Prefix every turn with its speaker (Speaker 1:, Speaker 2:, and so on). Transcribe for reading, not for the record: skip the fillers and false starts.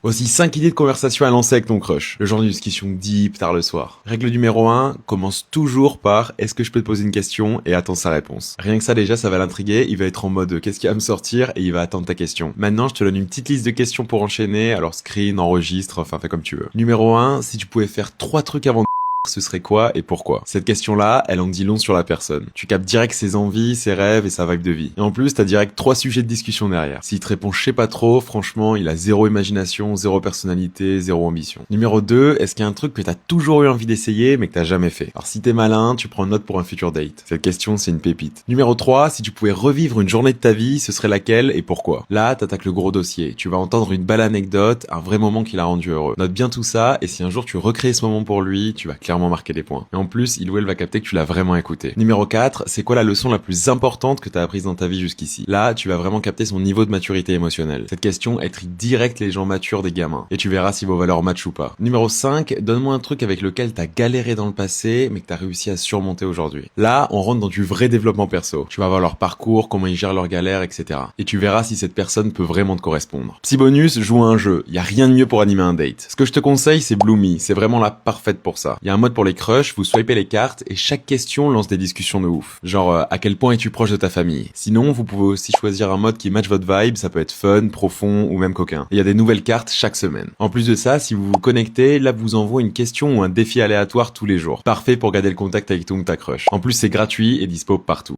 Speaker 1: Voici 5 idées de conversation à lancer avec ton crush. Le genre de discussion deep tard le soir. Règle numéro 1, commence toujours par est-ce que je peux te poser une question et attends sa réponse. Rien que ça déjà, ça va l'intriguer, il va être en mode qu'est-ce qui va me sortir et il va attendre ta question. Maintenant, je te donne une petite liste de questions pour enchaîner, alors screen, enregistre, enfin fais comme tu veux. Numéro 1, si tu pouvais faire 3 trucs avant de ce serait quoi et pourquoi? Cette question-là, elle en dit long sur la personne. Tu captes direct ses envies, ses rêves et sa vibe de vie. Et en plus, t'as direct 3 sujets de discussion derrière. S'il te répond je sais pas trop, franchement, il a zéro imagination, zéro personnalité, zéro ambition. Numéro 2, est-ce qu'il y a un truc que t'as toujours eu envie d'essayer mais que t'as jamais fait? Alors si t'es malin, tu prends une note pour un futur date. Cette question, c'est une pépite. Numéro 3, si tu pouvais revivre une journée de ta vie, ce serait laquelle et pourquoi? Là, t'attaques le gros dossier. Tu vas entendre une belle anecdote, un vrai moment qui l'a rendu heureux. Note bien tout ça et si un jour tu recrées ce moment pour lui, tu vas clairement marquer des points. Et en plus, il ou elle va capter que tu l'as vraiment écouté. Numéro 4, c'est quoi la leçon la plus importante que t'as apprise dans ta vie jusqu'ici? Là, tu vas vraiment capter son niveau de maturité émotionnelle. Cette question, elle trie direct les gens matures des gamins. Et tu verras si vos valeurs matchent ou pas. Numéro 5, donne-moi un truc avec lequel t'as galéré dans le passé, mais que t'as réussi à surmonter aujourd'hui. Là, on rentre dans du vrai développement perso. Tu vas voir leur parcours, comment ils gèrent leurs galères, etc. Et tu verras si cette personne peut vraiment te correspondre. Petit bonus, joue à un jeu. Y a rien de mieux pour animer un date. Ce que je te conseille, c'est Bloomy. C'est vraiment la parfaite pour ça. Y a un mode pour les crushs, vous swipez les cartes et chaque question lance des discussions de ouf. Genre, à quel point es-tu proche de ta famille? Sinon, vous pouvez aussi choisir un mode qui match votre vibe, ça peut être fun, profond ou même coquin. Il y a des nouvelles cartes chaque semaine. En plus de ça, si vous vous connectez, là vous envoie une question ou un défi aléatoire tous les jours. Parfait pour garder le contact avec ton ou ta crush. En plus, c'est gratuit et dispo partout.